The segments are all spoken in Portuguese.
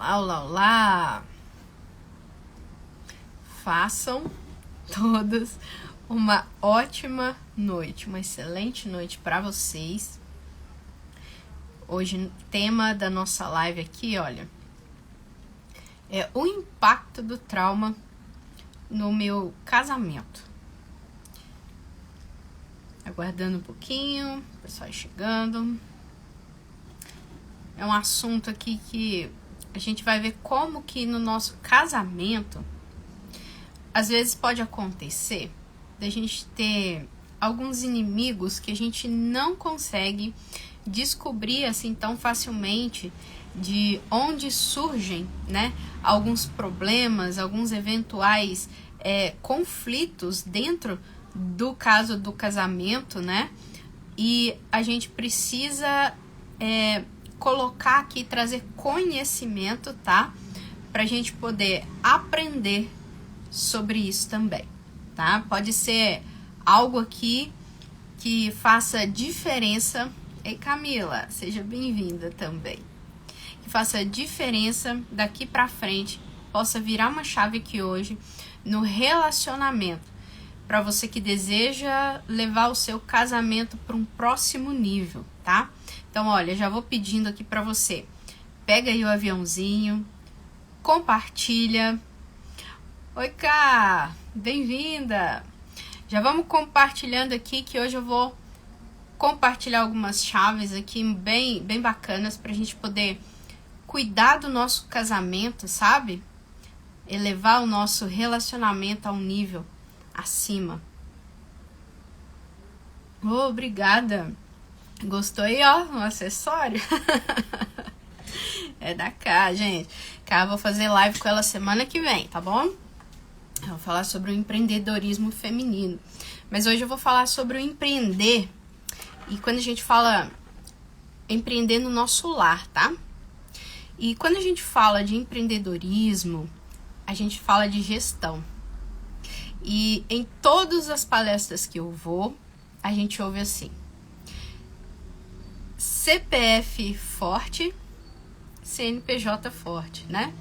Olá, olá, olá! Façam todos uma ótima noite, uma excelente noite para vocês. Hoje o tema da nossa live aqui, olha, é o impacto do trauma no meu casamento. Aguardando um pouquinho, o pessoal chegando. É um assunto aqui que a gente vai ver como que no nosso casamento, às vezes pode acontecer da gente ter alguns inimigos que a gente não consegue descobrir assim tão facilmente de onde surgem, né, alguns problemas, alguns eventuais conflitos dentro do caso do casamento, né, e a gente precisa colocar aqui, trazer conhecimento, tá? Pra gente poder aprender sobre isso também, tá? Pode ser algo aqui que faça diferença. Ei, Camila, seja bem-vinda também. Que faça diferença daqui pra frente, possa virar uma chave aqui hoje no relacionamento, para você que deseja levar o seu casamento para um próximo nível, tá? Então, olha, já vou pedindo aqui para você. Pega aí o aviãozinho, compartilha. Oi, Cá, bem-vinda. Já vamos compartilhando aqui, que hoje eu vou compartilhar algumas chaves aqui bem bacanas para a gente poder cuidar do nosso casamento, sabe? Elevar o nosso relacionamento a um nível acima. Oh, obrigada. Gostou aí, ó, um acessório? É da Cá, gente. Cá, vou fazer live com ela semana que vem, tá bom? Eu vou falar sobre o empreendedorismo feminino. Mas hoje eu vou falar sobre o empreender. E quando a gente fala empreender no nosso lar, tá? E quando a gente fala de empreendedorismo, a gente fala de gestão. E em todas as palestras que eu vou, a gente ouve assim: CPF forte, CNPJ forte, né?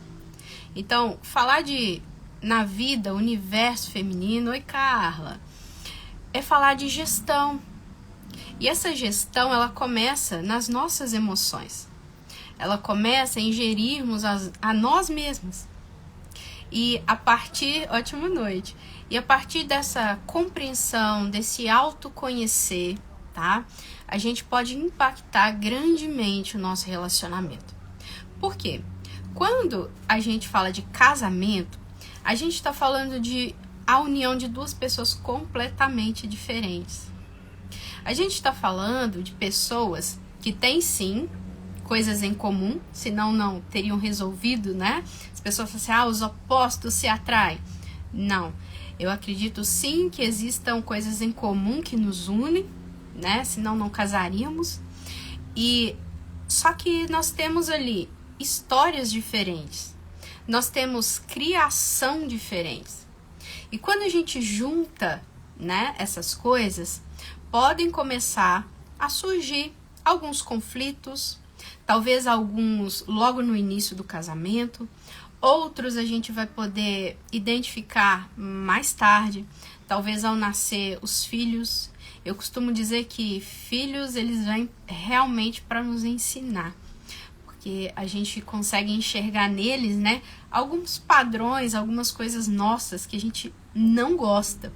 Então, falar de na vida, universo feminino, oi Carla, é falar de gestão. E essa gestão, ela começa nas nossas emoções. Ela começa em gerirmos a nós mesmos. E a partir, ótima noite, e a partir dessa compreensão, desse autoconhecer, tá? A gente pode impactar grandemente o nosso relacionamento. Por quê? Quando a gente fala de casamento, a gente está falando de a união de duas pessoas completamente diferentes. A gente está falando de pessoas que têm sim coisas em comum, senão não teriam resolvido, né? As pessoas falam assim, os opostos se atraem. Não, eu acredito sim que existam coisas em comum que nos unem, né? Senão não casaríamos. E só que nós temos ali histórias diferentes. Nós temos criação diferentes. E quando a gente junta, né, essas coisas, podem começar a surgir alguns conflitos, talvez alguns logo no início do casamento, outros a gente vai poder identificar mais tarde, talvez ao nascer os filhos. Eu costumo dizer que filhos, eles vêm realmente para nos ensinar, porque a gente consegue enxergar neles, né, alguns padrões, algumas coisas nossas que a gente não gosta.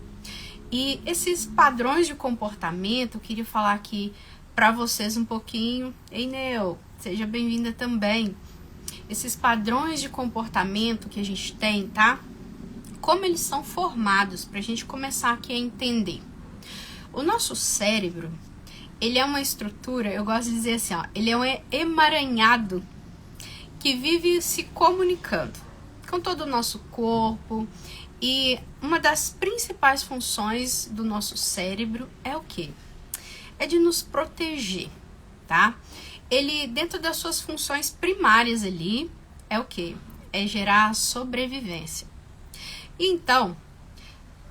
E esses padrões de comportamento, eu queria falar aqui para vocês um pouquinho. Ei, Neu, seja bem-vinda também. Esses padrões de comportamento que a gente tem, tá? Como eles são formados, pra gente começar aqui a entender. O nosso cérebro, ele é uma estrutura, eu gosto de dizer assim, ó, ele é um emaranhado que vive se comunicando com todo o nosso corpo. E uma das principais funções do nosso cérebro é o quê? É de nos proteger, tá? Ele, dentro das suas funções primárias ali, é o quê? É gerar sobrevivência. E então,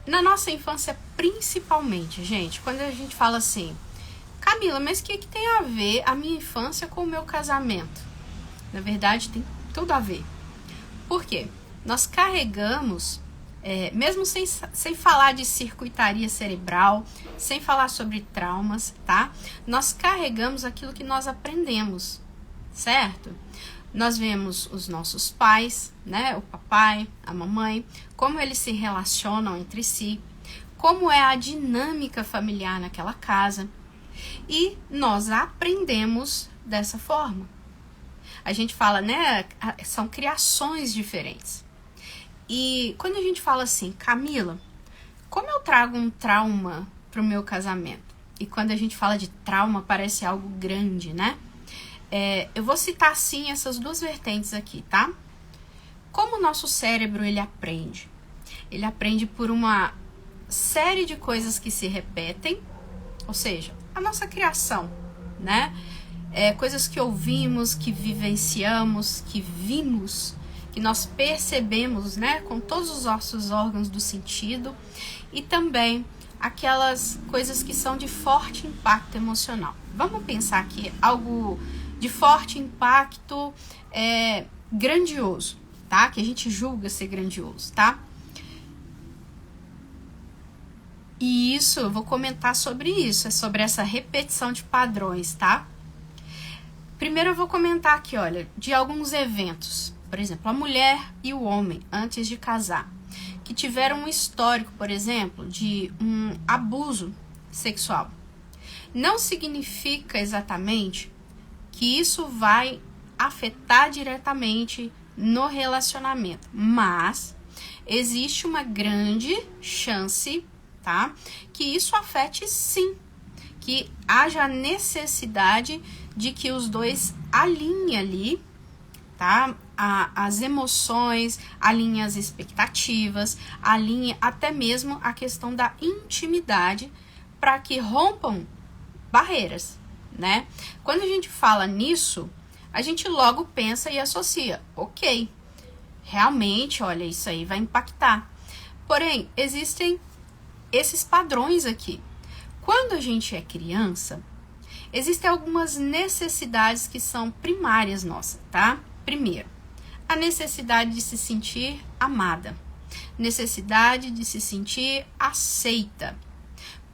na nossa infância principalmente, gente, quando a gente fala assim, Camila, mas o que tem a ver a minha infância com o meu casamento? Na verdade, tem tudo a ver. Por quê? Nós carregamos, mesmo sem falar de circuitaria cerebral, sem falar sobre traumas, tá? Nós carregamos aquilo que nós aprendemos, certo? Nós vemos os nossos pais, né? O papai, a mamãe, como eles se relacionam entre si, como é a dinâmica familiar naquela casa. E nós aprendemos dessa forma. A gente fala, né? São criações diferentes. E quando a gente fala assim, Camila, como eu trago um trauma para o meu casamento? E quando a gente fala de trauma, parece algo grande, né? Eu vou citar, assim, essas duas vertentes aqui, tá? Como o nosso cérebro, ele aprende? Ele aprende por uma série de coisas que se repetem, ou seja, a nossa criação, né? Coisas que ouvimos, que vivenciamos, que vimos, que nós percebemos, né? Com todos os nossos órgãos do sentido, e também aquelas coisas que são de forte impacto emocional. Vamos pensar aqui algo de forte impacto grandioso, tá? Que a gente julga ser grandioso, tá? E isso, eu vou comentar sobre isso, sobre essa repetição de padrões, tá? Primeiro eu vou comentar aqui, olha, de alguns eventos. Por exemplo, a mulher e o homem, antes de casar, que tiveram um histórico, por exemplo, de um abuso sexual. Não significa exatamente que isso vai afetar diretamente no relacionamento, mas existe uma grande chance, tá? Que isso afete sim, que haja necessidade de que os dois alinhem ali, tá? As emoções, alinhem as expectativas, alinhem até mesmo a questão da intimidade para que rompam barreiras, né? Quando a gente fala nisso, a gente logo pensa e associa, ok, realmente, olha, isso aí vai impactar. Porém, existem esses padrões aqui. Quando a gente é criança, existem algumas necessidades que são primárias nossas, tá? Primeiro, a necessidade de se sentir amada, necessidade de se sentir aceita.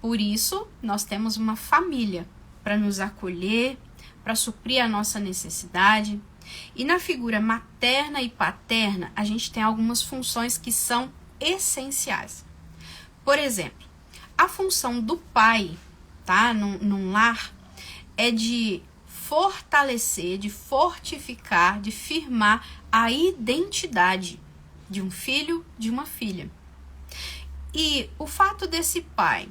Por isso, nós temos uma família para nos acolher, para suprir a nossa necessidade. E na figura materna e paterna, a gente tem algumas funções que são essenciais. Por exemplo, a função do pai, tá, num lar, é de fortalecer, de fortificar, de firmar a identidade de um filho, de uma filha. E o fato desse pai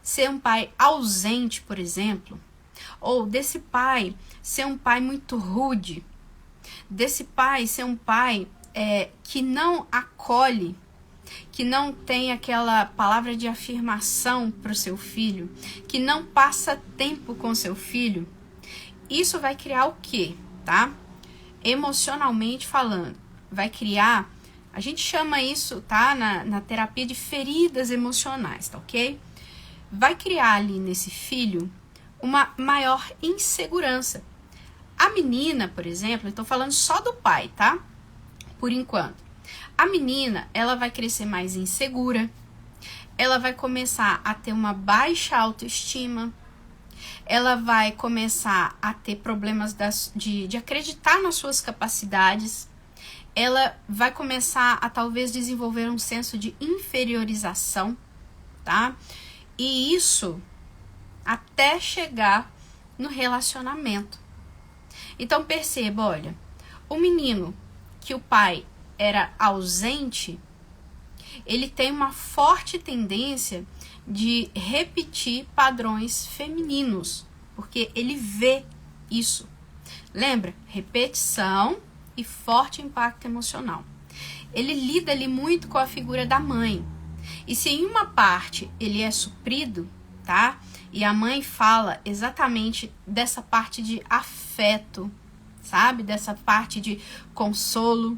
ser um pai ausente, por exemplo, ou desse pai ser um pai muito rude, desse pai ser um pai que não acolhe, que não tem aquela palavra de afirmação para o seu filho, que não passa tempo com seu filho, isso vai criar o quê, tá? Emocionalmente falando, vai criar, a gente chama isso, tá, na terapia de feridas emocionais, tá ok? Vai criar ali nesse filho uma maior insegurança. A menina, por exemplo, eu tô falando só do pai, tá? Por enquanto. A menina, ela vai crescer mais insegura, ela vai começar a ter uma baixa autoestima, ela vai começar a ter problemas de acreditar nas suas capacidades, ela vai começar a talvez desenvolver um senso de inferiorização, tá? E isso até chegar no relacionamento. Então perceba, olha, o menino que o pai era ausente, ele tem uma forte tendência de repetir padrões femininos, porque ele vê isso. Lembra? Repetição e forte impacto emocional. Ele lida ali muito com a figura da mãe. E se em uma parte ele é suprido, tá? E a mãe fala exatamente dessa parte de afeto, sabe? Dessa parte de consolo.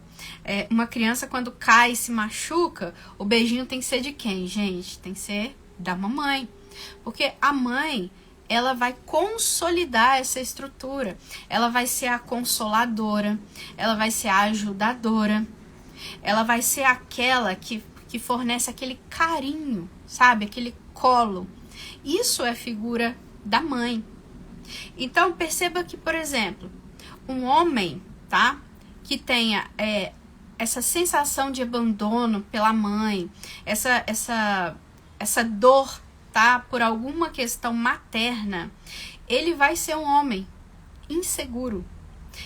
Uma criança quando cai e se machuca, o beijinho tem que ser de quem, gente? Tem que ser da mamãe. Porque a mãe, ela vai consolidar essa estrutura. Ela vai ser a consoladora, ela vai ser a ajudadora, ela vai ser aquela que fornece aquele carinho, sabe? Aquele colo. Isso é figura da mãe. Então, perceba que, por exemplo, um homem, tá? Que tenha essa sensação de abandono pela mãe, essa dor, tá? Por alguma questão materna, ele vai ser um homem inseguro.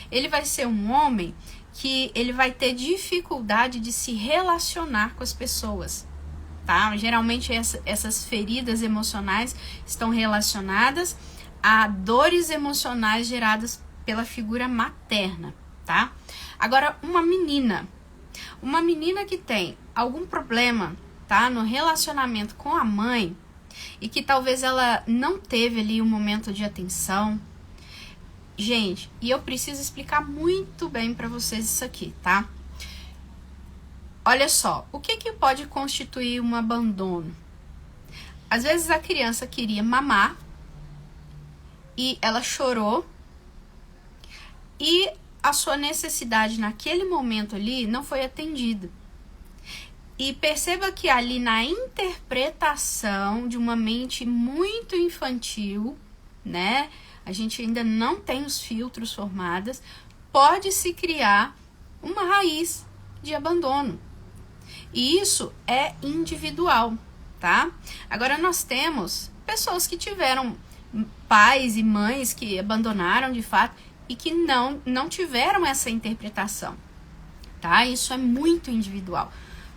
Ele vai ser um homem que ele vai ter dificuldade de se relacionar com as pessoas, tá? Geralmente essas feridas emocionais estão relacionadas a dores emocionais geradas pela figura materna, tá? Agora, uma menina que tem algum problema, tá, no relacionamento com a mãe e que talvez ela não teve ali um momento de atenção. Gente, e eu preciso explicar muito bem para vocês isso aqui, tá? Olha só, o que pode constituir um abandono? Às vezes a criança queria mamar e ela chorou e a sua necessidade naquele momento ali não foi atendida. E perceba que ali na interpretação de uma mente muito infantil, né? A gente ainda não tem os filtros formados, pode-se criar uma raiz de abandono. E isso é individual, tá? Agora nós temos pessoas que tiveram pais e mães que abandonaram de fato e que não tiveram essa interpretação, tá? Isso é muito individual.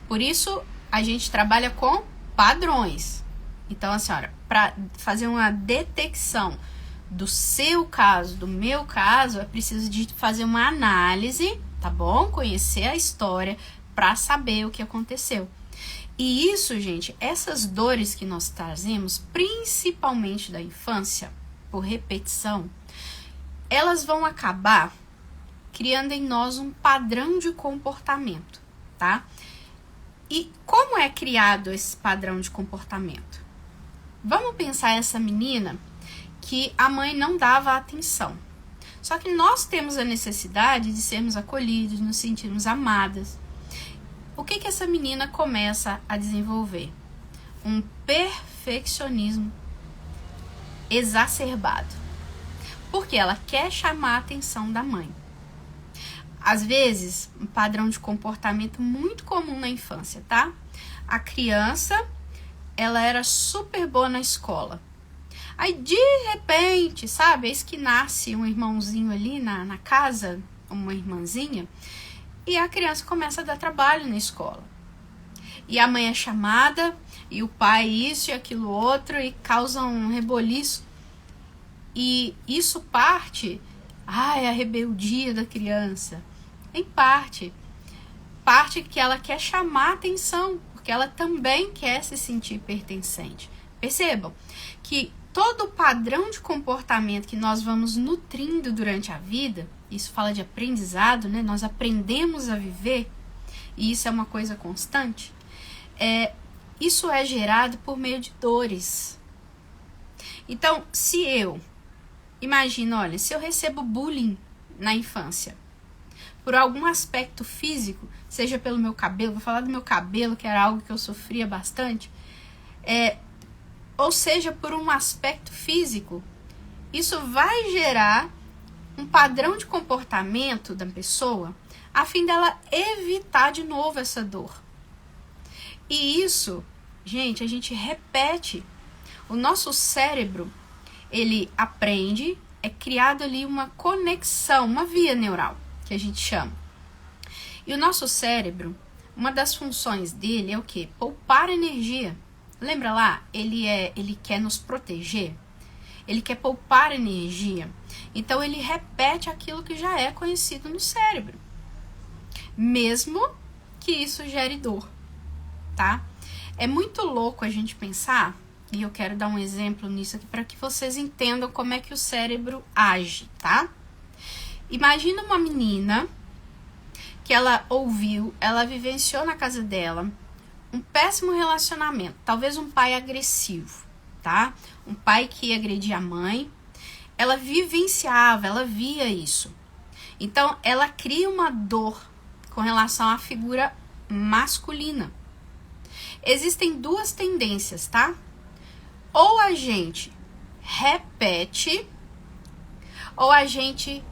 Por isso a gente trabalha com padrões. Então, a senhora, para fazer uma detecção do seu caso, do meu caso, é preciso de fazer uma análise, tá bom? Conhecer a história para saber o que aconteceu. E isso, gente, essas dores que nós trazemos, principalmente da infância, por repetição, elas vão acabar criando em nós um padrão de comportamento, tá? E como é criado esse padrão de comportamento? Vamos pensar essa menina que a mãe não dava atenção. Só que nós temos a necessidade de sermos acolhidos, nos sentirmos amadas. O que essa menina começa a desenvolver? Um perfeccionismo exacerbado. Porque ela quer chamar a atenção da mãe. Às vezes, um padrão de comportamento muito comum na infância, tá? A criança, ela era super boa na escola. Aí, de repente, sabe, eis que nasce um irmãozinho ali na casa, uma irmãzinha, e a criança começa a dar trabalho na escola. E a mãe é chamada, e o pai isso e aquilo outro, e causa um reboliço. E isso parte, é a rebeldia da criança. Em parte que ela quer chamar a atenção, porque ela também quer se sentir pertencente. Percebam que todo o padrão de comportamento que nós vamos nutrindo durante a vida, isso fala de aprendizado, né? Nós aprendemos a viver, e isso é uma coisa constante, isso é gerado por meio de dores. Então, se eu recebo bullying na infância, por algum aspecto físico, seja pelo meu cabelo, vou falar do meu cabelo, que era algo que eu sofria bastante, ou seja, por um aspecto físico, isso vai gerar um padrão de comportamento da pessoa a fim dela evitar de novo essa dor. E isso, gente, a gente repete. O nosso cérebro, ele aprende, é criado ali uma conexão, uma via neural, que a gente chama. E o nosso cérebro, uma das funções dele é o quê? Poupar energia. Lembra lá? Ele quer nos proteger. Ele quer poupar energia. Então, ele repete aquilo que já é conhecido no cérebro. Mesmo que isso gere dor, tá? É muito louco a gente pensar, e eu quero dar um exemplo nisso aqui para que vocês entendam como é que o cérebro age, tá? Imagina uma menina que ela vivenciou na casa dela um péssimo relacionamento, talvez um pai agressivo, tá? Um pai que agredia a mãe. Ela vivenciava, ela via isso. Então, ela cria uma dor com relação à figura masculina. Existem duas tendências, tá? Ou a gente repete, ou a gente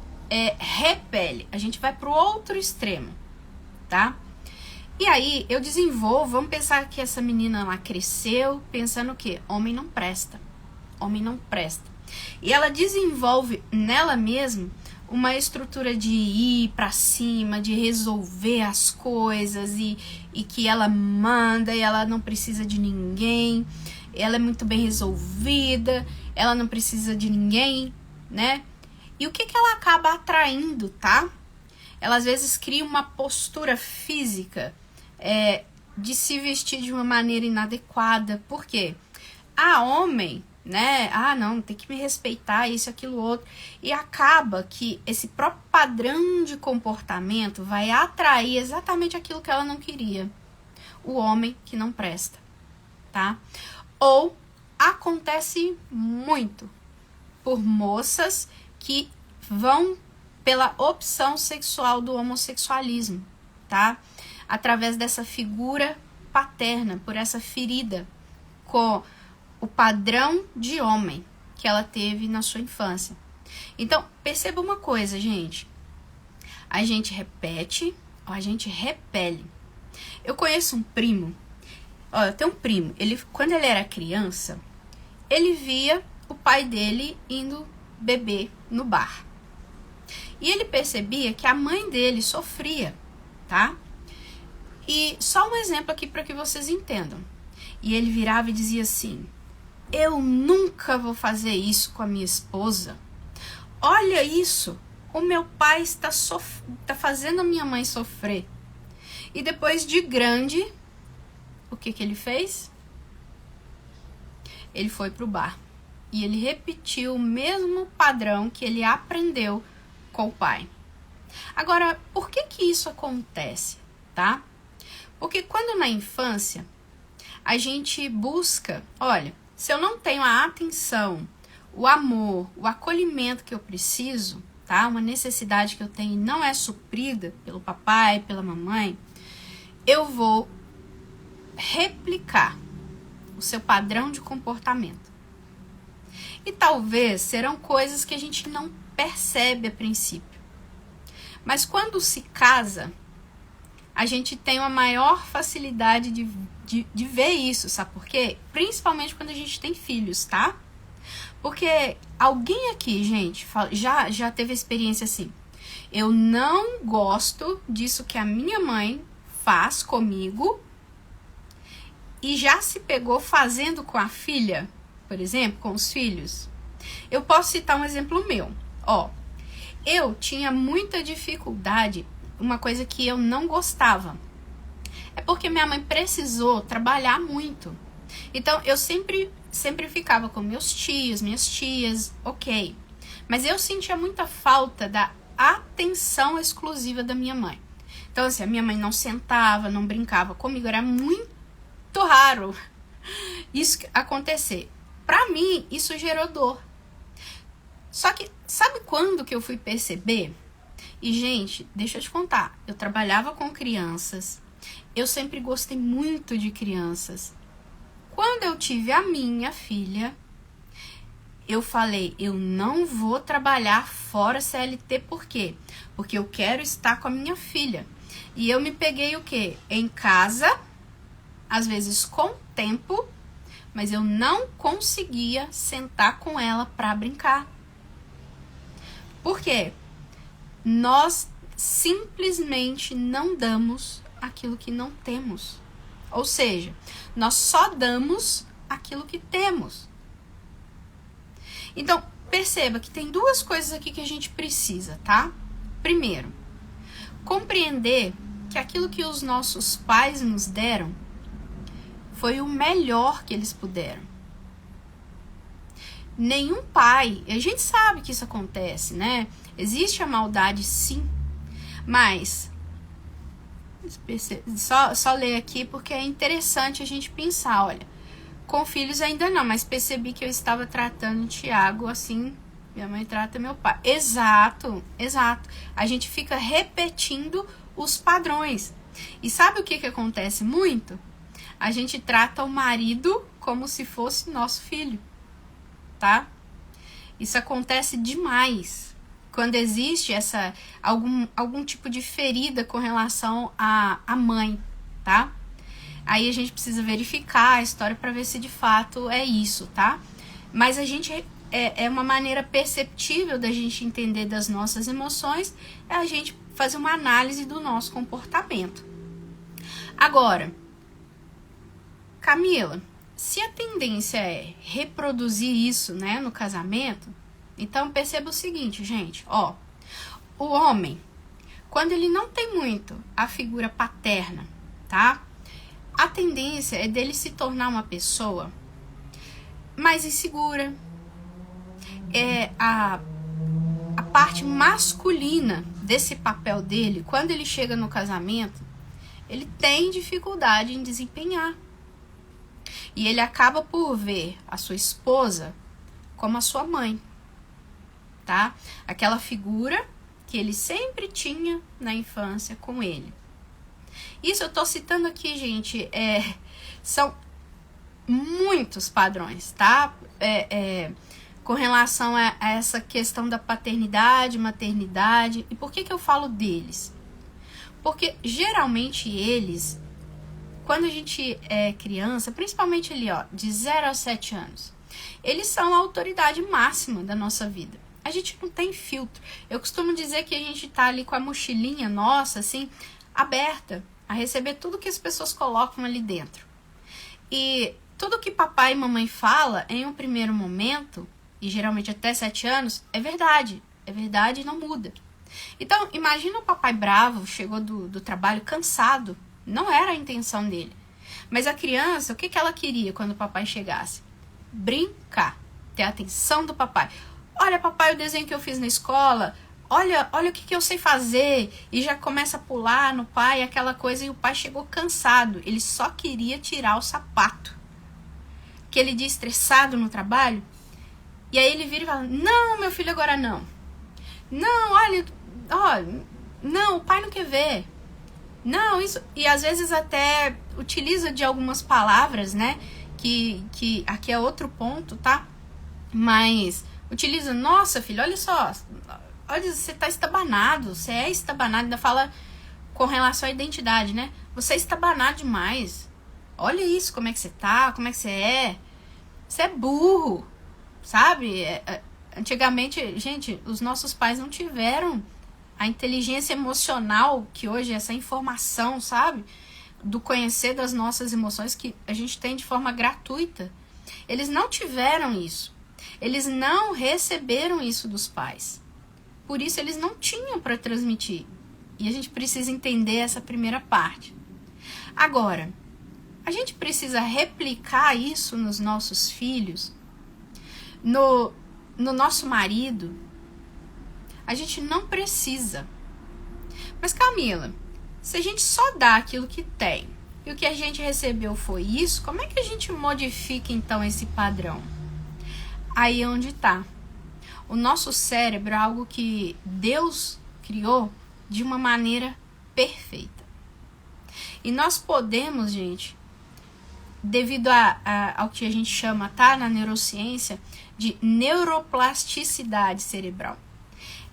repele. A gente vai pro outro extremo, tá? E aí, eu desenvolvo, vamos pensar que essa menina lá cresceu pensando o quê? Homem não presta. Homem não presta. E ela desenvolve nela mesma uma estrutura de ir pra cima, de resolver as coisas e que ela manda e ela não precisa de ninguém. Ela é muito bem resolvida, ela não precisa de ninguém, né? E o que ela acaba atraindo, tá? Ela às vezes cria uma postura física de se vestir de uma maneira inadequada. Por quê? Homem, né? Não, tem que me respeitar, isso, aquilo, outro. E acaba que esse próprio padrão de comportamento vai atrair exatamente aquilo que ela não queria. O homem que não presta, tá? Ou acontece muito por moças que vão pela opção sexual do homossexualismo, tá? Através dessa figura paterna, por essa ferida com o padrão de homem que ela teve na sua infância. Então, perceba uma coisa, gente. A gente repete ou a gente repele. Eu conheço um primo. Eu tenho um primo. Quando ele era criança, ele via o pai dele indo beber no bar. E ele percebia que a mãe dele sofria, tá? E só um exemplo aqui para que vocês entendam. E ele virava e dizia assim: eu nunca vou fazer isso com a minha esposa. Olha isso, o meu pai está fazendo a minha mãe sofrer. E depois de grande, o que ele fez? Ele foi pro bar. E ele repetiu o mesmo padrão que ele aprendeu com o pai. Agora, por que isso acontece, tá? Porque quando na infância a gente busca, olha, se eu não tenho a atenção, o amor, o acolhimento que eu preciso, tá? Uma necessidade que eu tenho e não é suprida pelo papai, pela mamãe, eu vou replicar o seu padrão de comportamento. E talvez serão coisas que a gente não percebe a princípio. Mas quando se casa, a gente tem uma maior facilidade de ver isso, sabe por quê? Principalmente quando a gente tem filhos, tá? Porque alguém aqui, gente, já teve experiência assim. Eu não gosto disso que a minha mãe faz comigo e já se pegou fazendo com a filha, por exemplo, com os filhos. Eu posso citar um exemplo meu. Eu tinha muita dificuldade, uma coisa que eu não gostava. É porque minha mãe precisou trabalhar muito. Então, eu sempre ficava com meus tios, minhas tias, ok. Mas eu sentia muita falta da atenção exclusiva da minha mãe. Então, assim, a minha mãe não sentava, não brincava comigo. Era muito raro isso acontecer. Pra mim, isso gerou dor. Só que, sabe quando que eu fui perceber? E, gente, deixa eu te contar. Eu trabalhava com crianças. Eu sempre gostei muito de crianças. Quando eu tive a minha filha, eu falei, eu não vou trabalhar fora CLT, por quê? Porque eu quero estar com a minha filha. E eu me peguei o quê? Em casa, às vezes com tempo, mas eu não conseguia sentar com ela para brincar. Por quê? Nós simplesmente não damos aquilo que não temos. Ou seja, nós só damos aquilo que temos. Então, perceba que tem duas coisas aqui que a gente precisa, tá? Primeiro, compreender que aquilo que os nossos pais nos deram foi o melhor que eles puderam. Nenhum pai, a gente sabe que isso acontece, né? Existe a maldade, sim, mas só ler aqui porque é interessante a gente pensar, olha, Com filhos ainda não, mas percebi que eu estava tratando o Tiago assim, minha mãe trata meu pai. Exato, exato. A gente fica repetindo os padrões. E sabe o que acontece muito? A gente trata o marido como se fosse nosso filho, tá? Isso acontece demais quando existe algum tipo de ferida com relação à mãe, tá? Aí a gente precisa verificar a história para ver se de fato é isso, tá? Mas a gente é uma maneira perceptível da gente entender das nossas emoções, é a gente fazer uma análise do nosso comportamento. Agora, Camila, se a tendência é reproduzir isso, né, no casamento, então perceba o seguinte, gente, ó, o homem, quando ele não tem muito a figura paterna, tá? A tendência é dele se tornar uma pessoa mais insegura. A parte masculina desse papel dele, quando ele chega no casamento, ele tem dificuldade em desempenhar. E ele acaba por ver a sua esposa como a sua mãe, tá? Aquela figura que ele sempre tinha na infância com ele. Isso eu tô citando aqui, gente, são muitos padrões, tá? Com relação a essa questão da paternidade, maternidade. E por que eu falo deles? Porque geralmente eles, quando a gente é criança, principalmente ali, ó, de 0 a 7 anos, eles são a autoridade máxima da nossa vida. A gente não tem filtro. Eu costumo dizer que a gente tá ali com a mochilinha nossa, assim, aberta, a receber tudo que as pessoas colocam ali dentro. E tudo que papai e mamãe fala, em um primeiro momento, e geralmente até 7 anos, é verdade e não muda. Então, imagina o papai bravo, chegou do trabalho cansado, não era a intenção dele. Mas a criança, o que ela queria quando o papai chegasse? Brincar, ter a atenção do papai. Olha, papai, o desenho que eu fiz na escola, olha o que eu sei fazer, e já começa a pular no pai, aquela coisa, e o pai chegou cansado, ele só queria tirar o sapato. Aquele dia estressado no trabalho, e aí ele vira e fala, não, meu filho, agora não. Não, olha, não, o pai não quer ver. Não, isso, e às vezes até utiliza de algumas palavras, né, que aqui é outro ponto, tá? Mas utiliza, nossa, filho, olha só, olha, você tá estabanado, você é estabanado, ainda fala com relação à identidade, né? Você é estabanado demais. Olha isso, como é que você tá, como é que você é. Você é burro, sabe? Antigamente, gente, os nossos pais não tiveram a inteligência emocional que hoje, essa informação, sabe? Do conhecer das nossas emoções que a gente tem de forma gratuita. Eles não tiveram isso. Eles não receberam isso dos pais. Por isso, eles não tinham para transmitir. E a gente precisa entender essa primeira parte. Agora, a gente precisa replicar isso nos nossos filhos, no nosso marido. A gente não precisa. Mas, Camila, se a gente só dá aquilo que tem e o que a gente recebeu foi isso, como é que a gente modifica, então, esse padrão? Aí é onde está. O nosso cérebro é algo que Deus criou de uma maneira perfeita. E nós podemos, gente, devido ao que a gente chama, tá, na neurociência, de neuroplasticidade cerebral.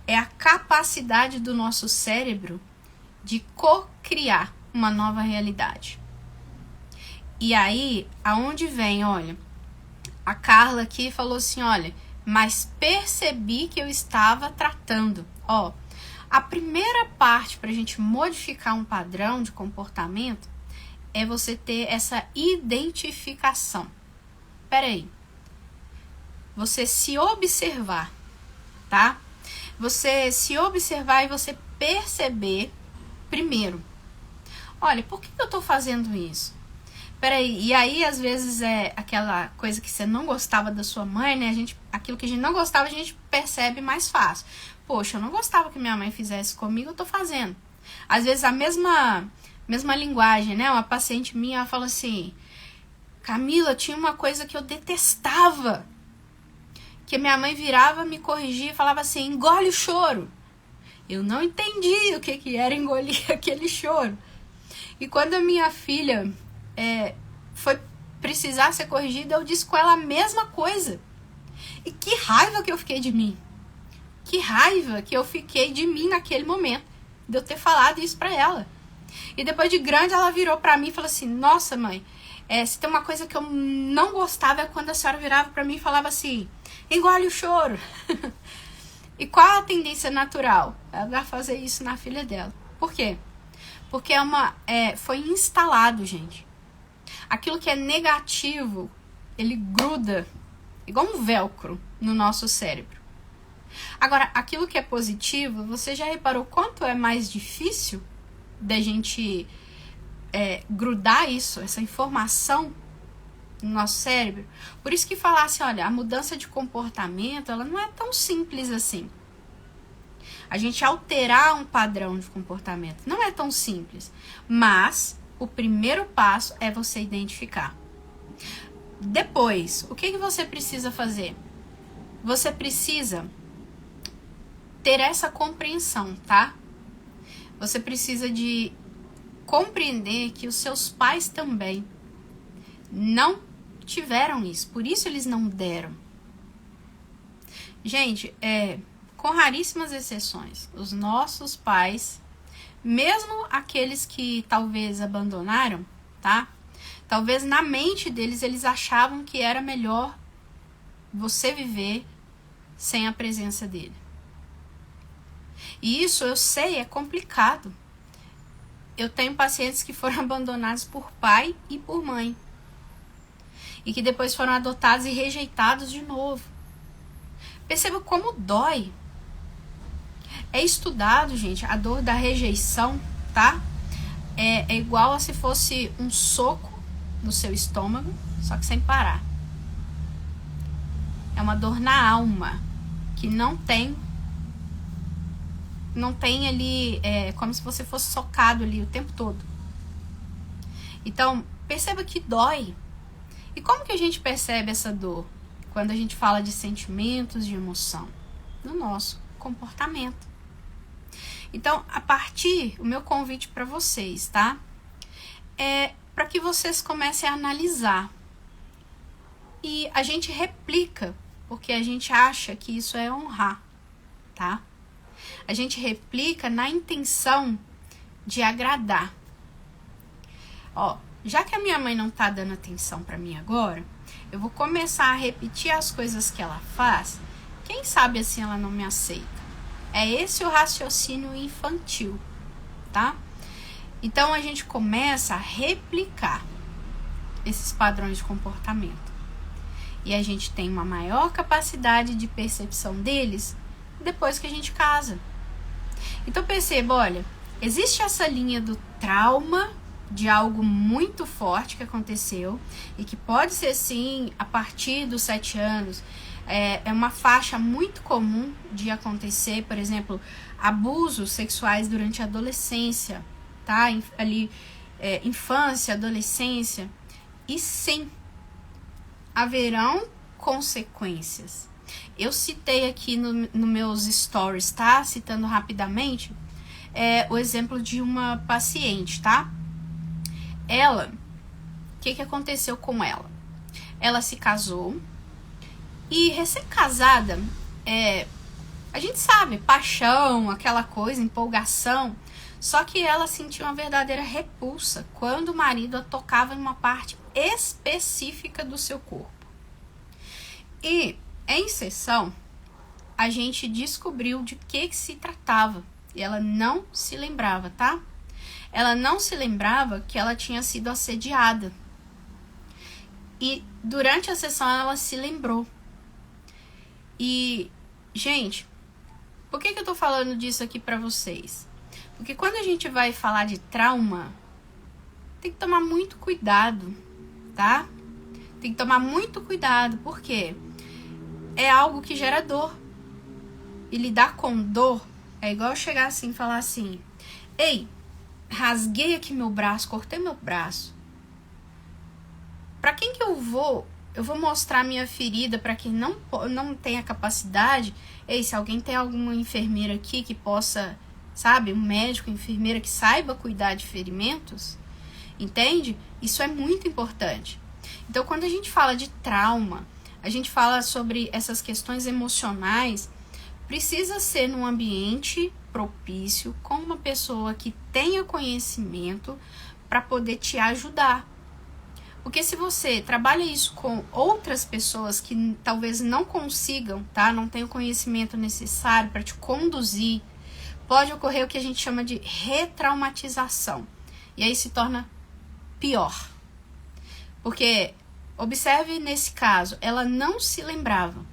É a capacidade do nosso cérebro de co-criar uma nova realidade. E aí, aonde vem, olha, a Carla aqui falou assim, olha, mas percebi que eu estava tratando. Ó, a primeira parte para a gente modificar um padrão de comportamento é você ter essa identificação. Peraí. Você se observar, tá? Você se observar e você perceber primeiro. Olha, por que eu tô fazendo isso? Peraí, e aí às vezes é aquela coisa que você não gostava da sua mãe, né? Aquilo que a gente não gostava, a gente percebe mais fácil. Poxa, eu não gostava que minha mãe fizesse comigo, eu tô fazendo. Às vezes a mesma linguagem, né? Uma paciente minha, ela fala assim, Camila, tinha uma coisa que eu detestava. Que minha mãe virava, me corrigia e falava assim, engole o choro. Eu não entendi o que era engolir aquele choro. E quando a minha filha foi precisar ser corrigida, eu disse com ela a mesma coisa. E que raiva que eu fiquei de mim. Que raiva que eu fiquei de mim naquele momento, de eu ter falado isso pra ela. E depois de grande, ela virou pra mim e falou assim, nossa mãe, se tem uma coisa que eu não gostava é quando a senhora virava pra mim e falava assim, engole o choro. E qual a tendência natural? Ela vai fazer isso na filha dela. Por quê? Porque foi instalado, gente. Aquilo que é negativo, ele gruda igual um velcro no nosso cérebro. Agora, aquilo que é positivo, você já reparou quanto é mais difícil da gente grudar isso, essa informação no nosso cérebro? Por isso que falar assim, olha, a mudança de comportamento, ela não é tão simples assim. A gente alterar um padrão de comportamento não é tão simples. Mas o primeiro passo é você identificar. Depois, o que você precisa fazer? Você precisa ter essa compreensão, tá? Você precisa de compreender que os seus pais também não tiveram isso. Por isso eles não deram. Gente, com raríssimas exceções, os nossos pais, mesmo aqueles que talvez abandonaram, tá? Talvez na mente deles eles achavam que era melhor você viver sem a presença dele. E isso eu sei, é complicado. Eu tenho pacientes que foram abandonados por pai e por mãe. E que depois foram adotados e rejeitados de novo. Perceba como dói. É estudado, gente, a dor da rejeição, tá? É igual a se fosse um soco no seu estômago, só que sem parar. É uma dor na alma, que não tem ali, como se você fosse socado ali o tempo todo. Então, perceba que dói. E como que a gente percebe essa dor? Quando a gente fala de sentimentos, de emoção. No nosso comportamento. Então, o meu convite para vocês, tá? É para que vocês comecem a analisar. E a gente replica, porque a gente acha que isso é honrar, tá? A gente replica na intenção de agradar. Ó, já que a minha mãe não tá dando atenção para mim agora, eu vou começar a repetir as coisas que ela faz. Quem sabe assim ela não me aceita? É esse o raciocínio infantil, tá? Então a gente começa a replicar esses padrões de comportamento. E a gente tem uma maior capacidade de percepção deles depois que a gente casa. Então perceba, olha, existe essa linha do trauma de algo muito forte que aconteceu e que pode ser sim a partir dos 7 anos. É uma faixa muito comum de acontecer, por exemplo, abusos sexuais durante a adolescência, tá? Ali, infância, adolescência. E sim, haverão consequências. Eu citei aqui no meus stories, tá? Citando rapidamente, o exemplo de uma paciente, tá? Ela, o que aconteceu com ela? Ela se casou e recém-casada, a gente sabe, paixão, aquela coisa, empolgação, só que ela sentiu uma verdadeira repulsa quando o marido a tocava em uma parte específica do seu corpo. E, em sessão, a gente descobriu de que se tratava. E ela não se lembrava, tá? Ela não se lembrava que ela tinha sido assediada. E durante a sessão ela se lembrou. E, gente, por que eu tô falando disso aqui pra vocês? Porque quando a gente vai falar de trauma, tem que tomar muito cuidado, tá? Tem que tomar muito cuidado, porque é algo que gera dor. E lidar com dor é igual chegar assim e falar assim: ei, rasguei aqui meu braço, cortei meu braço. para quem que eu vou mostrar minha ferida para quem não tem a capacidade? Ei, se alguém tem alguma enfermeira aqui que possa, sabe, um médico, enfermeira que saiba cuidar de ferimentos, entende? Isso é muito importante. Então, quando a gente fala de trauma, a gente fala sobre essas questões emocionais, precisa ser num ambiente propício, com uma pessoa que tenha conhecimento para poder te ajudar. Porque se você trabalha isso com outras pessoas que talvez não consigam, tá? Não tenham o conhecimento necessário para te conduzir, pode ocorrer o que a gente chama de retraumatização. E aí se torna pior. Porque, observe nesse caso, ela não se lembrava.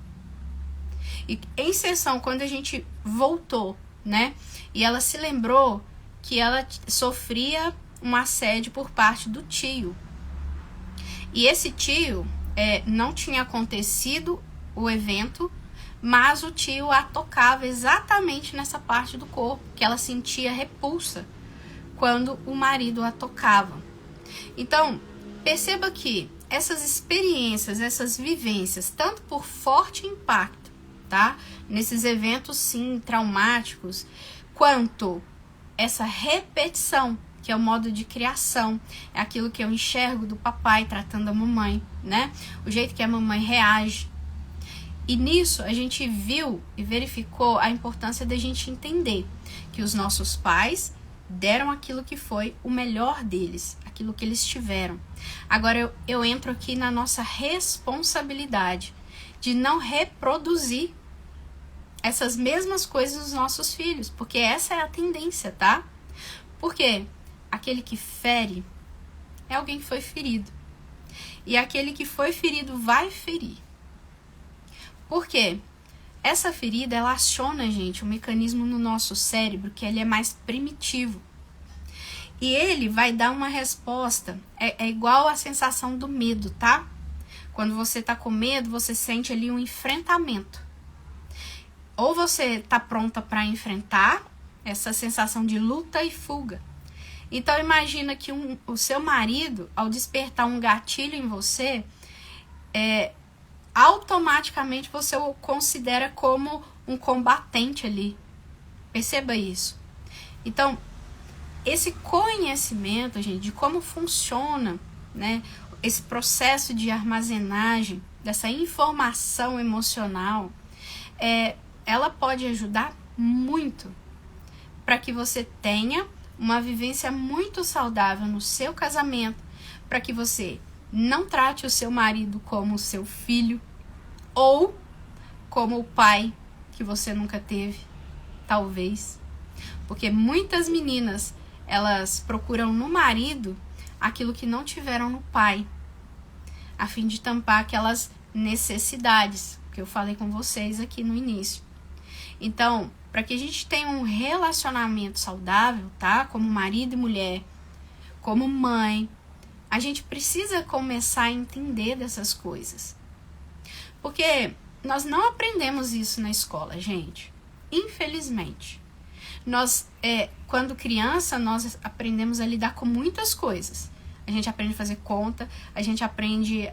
E em sessão, quando a gente voltou, né? E ela se lembrou que ela sofria um assédio por parte do tio. E esse tio não tinha acontecido o evento, mas o tio a tocava exatamente nessa parte do corpo, que ela sentia repulsa quando o marido a tocava. Então, perceba que essas experiências, essas vivências, tanto por forte impacto, tá? Nesses eventos, sim, traumáticos, quanto essa repetição, que é o modo de criação, é aquilo que eu enxergo do papai tratando a mamãe, né? O jeito que a mamãe reage. E nisso a gente viu e verificou a importância da gente entender que os nossos pais deram aquilo que foi o melhor deles, aquilo que eles tiveram. Agora eu entro aqui na nossa responsabilidade de não reproduzir essas mesmas coisas nos nossos filhos, porque essa é a tendência, tá? Por quê? Aquele que fere é alguém que foi ferido. E aquele que foi ferido vai ferir. Por quê? Essa ferida, ela aciona, gente, um mecanismo no nosso cérebro que ele é mais primitivo. E ele vai dar uma resposta. É igual a sensação do medo, tá? Quando você tá com medo, você sente ali um enfrentamento. Ou você tá pronta para enfrentar essa sensação de luta e fuga. Então imagina que o seu marido, ao despertar um gatilho em você, automaticamente você o considera como um combatente ali. Perceba isso. Então, esse conhecimento, gente, de como funciona, né, esse processo de armazenagem dessa informação emocional, ela pode ajudar muito para que você tenha uma vivência muito saudável no seu casamento, para que você não trate o seu marido como seu filho ou como o pai que você nunca teve, talvez. Porque muitas meninas, elas procuram no marido aquilo que não tiveram no pai, a fim de tampar aquelas necessidades que eu falei com vocês aqui no início. Então, para que a gente tenha um relacionamento saudável, tá? Como marido e mulher, como mãe, a gente precisa começar a entender dessas coisas. Porque nós não aprendemos isso na escola, gente. Infelizmente. Nós, quando criança, nós aprendemos a lidar com muitas coisas. A gente aprende a fazer conta, a gente aprende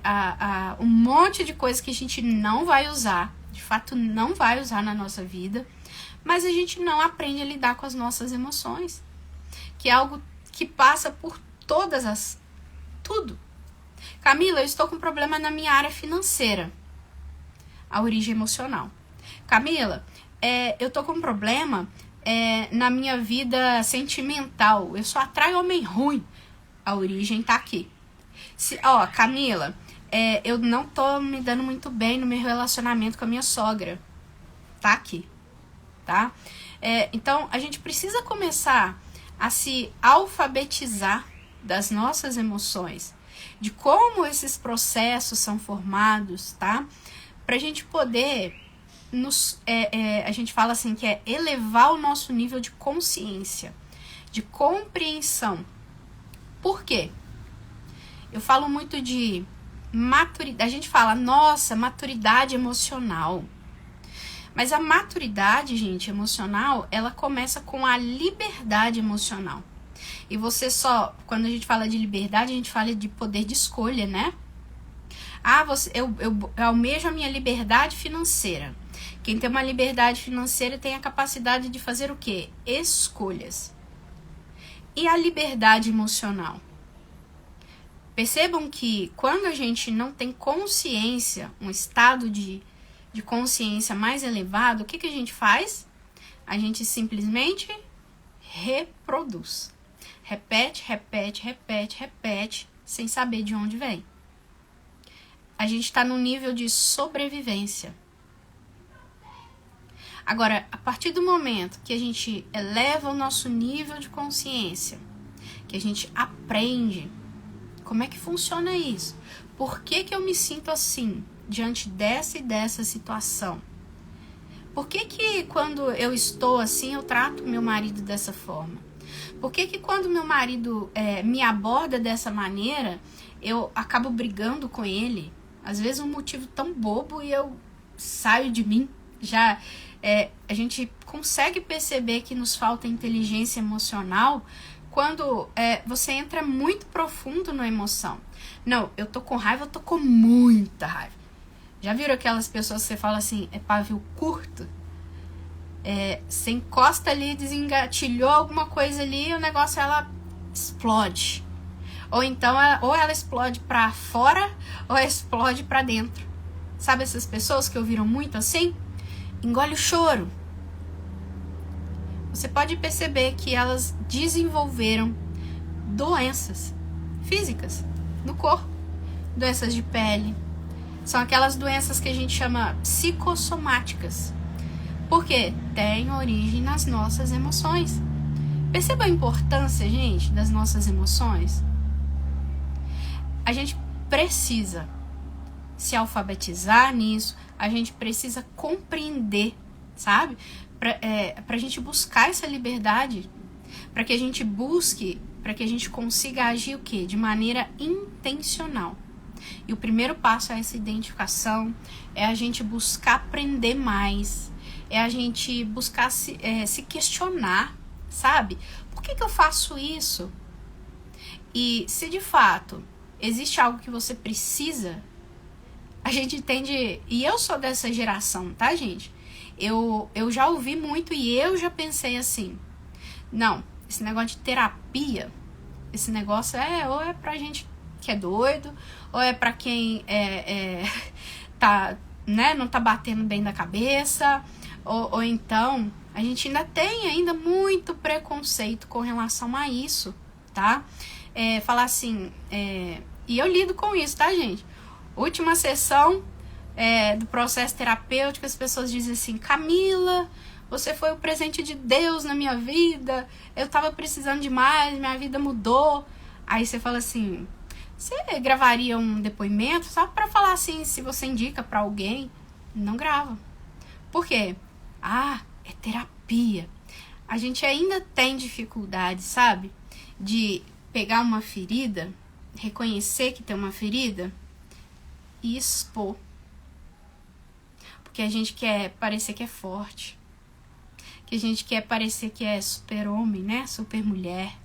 um monte de coisas que a gente não vai usar, de fato não vai usar na nossa vida. Mas a gente não aprende a lidar com as nossas emoções, que é algo que passa por tudo. Camila, eu estou com problema na minha área financeira, a origem emocional. Camila, eu estou com problema na minha vida sentimental, eu só atraio homem ruim, a origem tá aqui. Camila, eu não tô me dando muito bem no meu relacionamento com a minha sogra, tá aqui. Tá? Então, a gente precisa começar a se alfabetizar das nossas emoções, de como esses processos são formados, tá? Pra gente poder, a gente fala assim que é elevar o nosso nível de consciência, de compreensão. Por quê? Eu falo muito de maturidade, a gente fala, nossa, maturidade emocional. Mas a maturidade, gente, emocional, ela começa com a liberdade emocional. E você quando a gente fala de liberdade, a gente fala de poder de escolha, né? Ah, eu almejo a minha liberdade financeira. Quem tem uma liberdade financeira tem a capacidade de fazer o quê? Escolhas. E a liberdade emocional? Percebam que quando a gente não tem consciência, um estado de consciência mais elevado, o que a gente faz? A gente simplesmente reproduz. Repete, repete, repete, repete, sem saber de onde vem. A gente está num nível de sobrevivência. Agora, a partir do momento que a gente eleva o nosso nível de consciência, que a gente aprende como é que funciona isso, por que eu me sinto assim diante dessa e dessa situação, por que quando eu estou assim eu trato meu marido dessa forma, por que quando meu marido me aborda dessa maneira eu acabo brigando com ele, às vezes um motivo tão bobo e eu saio de mim. Já a gente consegue perceber que nos falta inteligência emocional quando você entra muito profundo na emoção. Não, eu tô com raiva, eu tô com muita raiva. Já viram aquelas pessoas que você fala assim, é pavio curto? Você encosta ali, desengatilhou alguma coisa ali e o negócio ela explode. Ou então, ou ela explode pra fora ou ela explode pra dentro. Sabe essas pessoas que ouviram muito assim? Engole o choro. Você pode perceber que elas desenvolveram doenças físicas no corpo. Doenças de pele. São aquelas doenças que a gente chama psicossomáticas. Porque tem origem nas nossas emoções. Perceba a importância, gente, das nossas emoções. A gente precisa se alfabetizar nisso, a gente precisa compreender, sabe? Pra gente buscar essa liberdade, para que a gente busque, para que a gente consiga agir o quê? De maneira intencional. E o primeiro passo é essa identificação, é a gente buscar aprender mais, é a gente buscar se questionar, sabe? Por que eu faço isso? E se de fato existe algo que você precisa, a gente entende, e eu sou dessa geração, tá, gente? Eu já ouvi muito e eu já pensei assim, não, esse negócio de terapia, esse negócio ou é pra gente que é doido, ou é pra quem tá, né, não tá batendo bem da cabeça, ou então a gente ainda muito preconceito com relação a isso, tá? Falar assim, e eu lido com isso, tá, gente? Última sessão do processo terapêutico, as pessoas dizem assim, Camila, você foi o presente de Deus na minha vida, eu tava precisando demais, minha vida mudou. Aí você fala assim, você gravaria um depoimento só pra falar assim, se você indica pra alguém? Não grava. Por quê? É terapia. A gente ainda tem dificuldade, sabe? De pegar uma ferida, reconhecer que tem uma ferida e expor. Porque a gente quer parecer que é forte. Que a gente quer parecer que é super-homem, né? Super-mulher.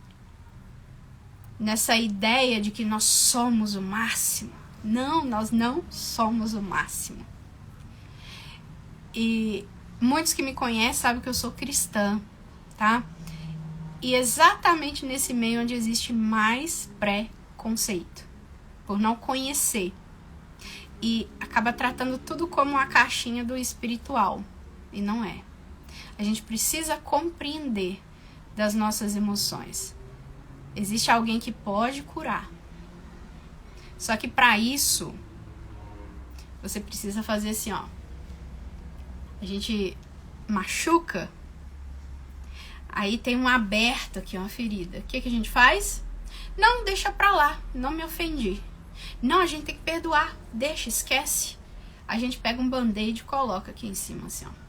Nessa ideia de que nós somos o máximo. Não, nós não somos o máximo. E muitos que me conhecem sabem que eu sou cristã, tá? E exatamente nesse meio onde existe mais preconceito. Por não conhecer. E acaba tratando tudo como uma caixinha do espiritual. E não é. A gente precisa compreender das nossas emoções. Existe alguém que pode curar. Só que para isso, você precisa fazer assim, ó. A gente machuca, aí tem um aberto aqui, uma ferida. O que a gente faz? Não, deixa pra lá, não me ofendi. Não, a gente tem que perdoar, deixa, esquece. A gente pega um band-aid e coloca aqui em cima, assim, ó.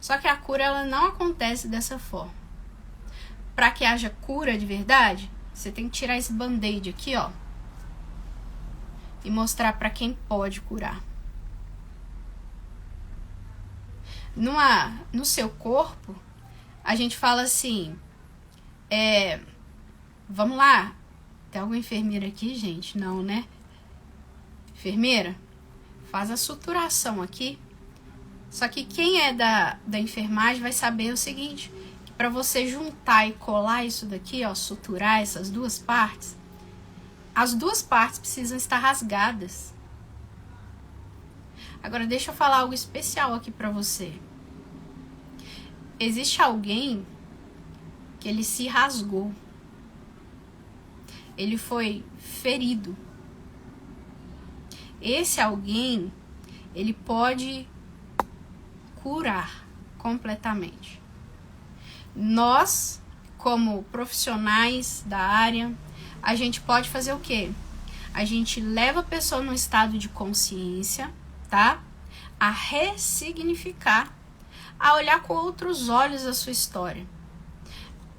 Só que a cura, ela não acontece dessa forma. Para que haja cura de verdade, você tem que tirar esse band-aid aqui, ó. E mostrar para quem pode curar. No seu corpo, a gente fala assim, vamos lá, tem alguma enfermeira aqui, gente? Não, né? Enfermeira, faz a suturação aqui. Só que quem é da enfermagem vai saber o seguinte, que para você juntar e colar isso daqui, ó, suturar essas duas partes, as duas partes precisam estar rasgadas. Agora deixa eu falar algo especial aqui para você. Existe alguém que ele se rasgou. Ele foi ferido. Esse alguém, ele pode curar completamente. Nós, como profissionais da área, a gente pode fazer o quê? A gente leva a pessoa num estado de consciência, tá? A ressignificar, a olhar com outros olhos a sua história.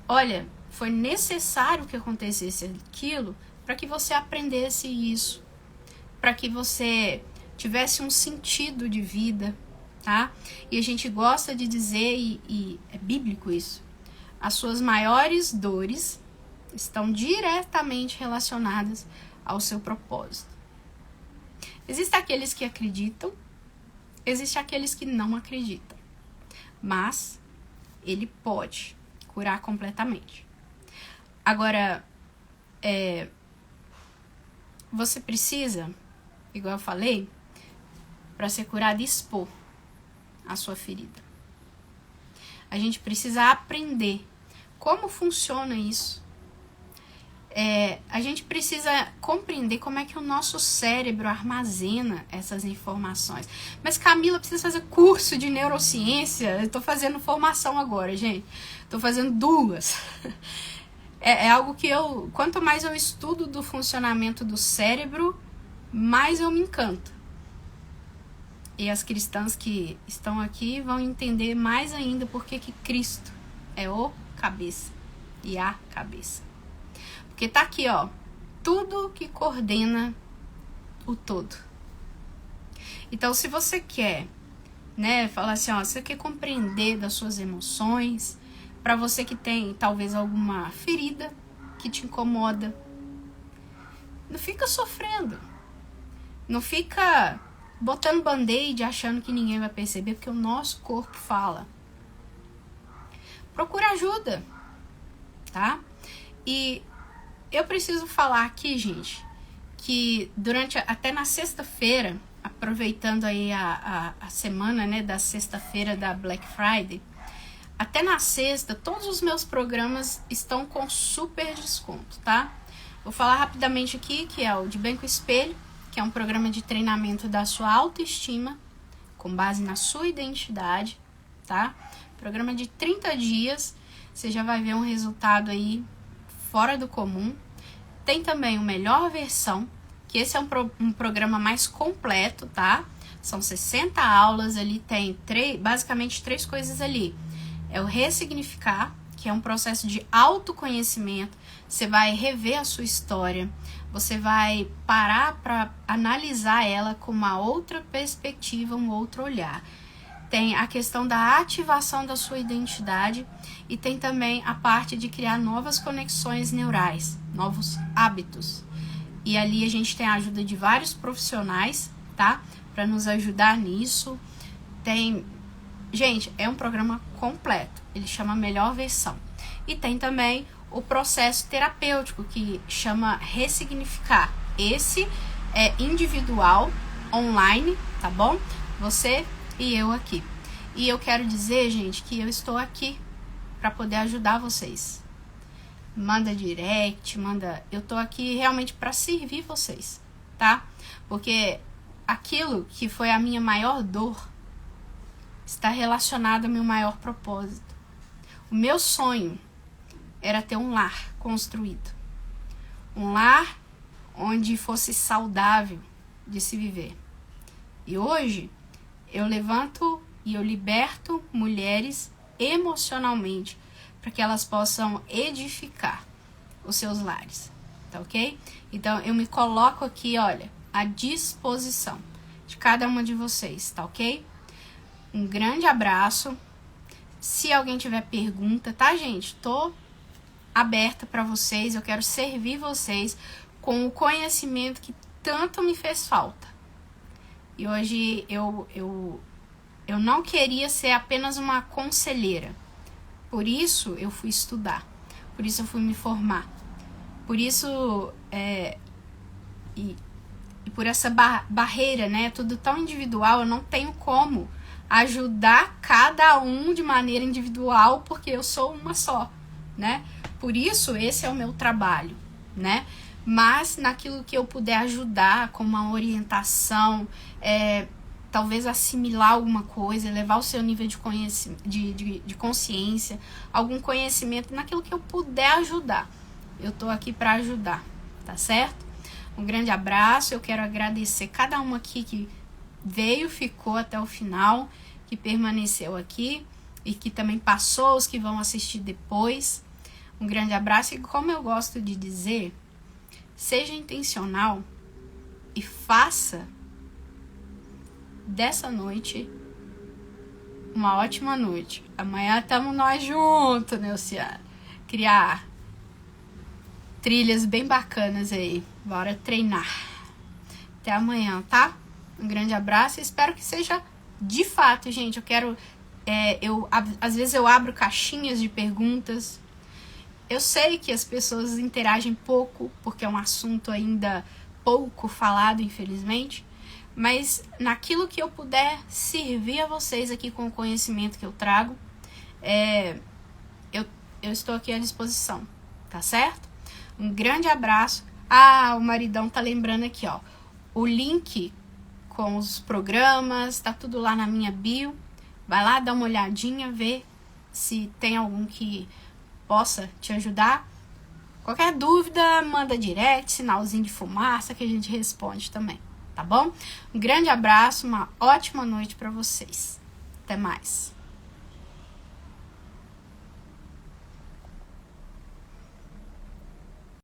Olha, foi necessário que acontecesse aquilo para que você aprendesse isso, para que você tivesse um sentido de vida, tá? E a gente gosta de dizer, e é bíblico isso, as suas maiores dores estão diretamente relacionadas ao seu propósito. Existem aqueles que acreditam, existem aqueles que não acreditam, mas ele pode curar completamente. Agora, você precisa, igual eu falei, para ser curado, expor a sua ferida. A gente precisa aprender como funciona isso. A gente precisa compreender como é que o nosso cérebro armazena essas informações. Mas Camila, precisa fazer curso de neurociência? Eu tô fazendo formação agora, gente. Tô fazendo 2. É algo que quanto mais eu estudo do funcionamento do cérebro, mais eu me encanto. E as cristãs que estão aqui vão entender mais ainda porque que Cristo é o cabeça e a cabeça. Porque tá aqui, ó, tudo que coordena o todo. Então, se você quer, né, falar assim, ó, você quer compreender das suas emoções, para você que tem talvez alguma ferida que te incomoda, não fica sofrendo. Não fica botando band-aid achando que ninguém vai perceber, porque o nosso corpo fala. Procura ajuda, tá? E eu preciso falar aqui, gente, que até na sexta-feira, aproveitando aí a semana, né, da sexta-feira da Black Friday, até na sexta, todos os meus programas estão com super desconto, tá? Vou falar rapidamente aqui, que é o De Bem com o Espelho, que é um programa de treinamento da sua autoestima, com base na sua identidade, tá? Programa de 30 dias, você já vai ver um resultado aí fora do comum. Tem também o Melhor Versão, que esse é um programa mais completo, tá? São 60 aulas ali, tem basicamente 3 coisas ali. É o Ressignificar, que é um processo de autoconhecimento. Você vai rever a sua história, você vai parar para analisar ela com uma outra perspectiva, um outro olhar. Tem a questão da ativação da sua identidade e tem também a parte de criar novas conexões neurais, novos hábitos. E ali a gente tem a ajuda de vários profissionais, tá? Para nos ajudar nisso. Gente, é um programa completo. Ele chama Melhor Versão. E tem também o processo terapêutico, que chama Ressignificar. Esse é individual, online, tá bom? Você e eu aqui. E eu quero dizer, gente, que eu estou aqui para poder ajudar vocês. Manda direct, eu tô aqui realmente para servir vocês, tá? Porque aquilo que foi a minha maior dor está relacionado ao meu maior propósito. O meu sonho era ter um lar construído. Um lar onde fosse saudável de se viver. E hoje eu levanto e eu liberto mulheres emocionalmente para que elas possam edificar os seus lares, tá ok? Então eu me coloco aqui, olha, à disposição de cada uma de vocês, tá ok? Um grande abraço. Se alguém tiver pergunta, tá, gente? Tô aberta para vocês, eu quero servir vocês com o conhecimento que tanto me fez falta, E hoje eu não queria ser apenas uma conselheira. Por isso eu fui estudar. Por isso eu fui me formar. Por isso, e por essa barreira, né? Tudo tão individual, eu não tenho como ajudar cada um de maneira individual, porque eu sou uma só, né? Por isso, esse é o meu trabalho, né? Mas naquilo que eu puder ajudar, com uma orientação, talvez assimilar alguma coisa, elevar o seu nível de consciência, algum conhecimento, naquilo que eu puder ajudar. Eu tô aqui para ajudar, tá certo? Um grande abraço, eu quero agradecer cada um aqui que veio, ficou até o final, que permaneceu aqui e que também passou, os que vão assistir depois. Um grande abraço e, como eu gosto de dizer, seja intencional e faça dessa noite uma ótima noite. Amanhã estamos nós juntos, né, Luciana? Criar trilhas bem bacanas aí. Bora treinar. Até amanhã, tá? Um grande abraço e espero que seja de fato, gente. Eu quero... às vezes eu abro caixinhas de perguntas. Eu sei que as pessoas interagem pouco, porque é um assunto ainda pouco falado, infelizmente. Mas naquilo que eu puder servir a vocês aqui com o conhecimento que eu trago, eu estou aqui à disposição, tá certo? Um grande abraço. O maridão tá lembrando aqui, ó. O link com os programas, tá tudo lá na minha bio. Vai lá, dá uma olhadinha, vê se tem algum que possa te ajudar. Qualquer dúvida, manda direct, sinalzinho de fumaça que a gente responde também, tá bom? Um grande abraço, uma ótima noite para vocês. Até mais.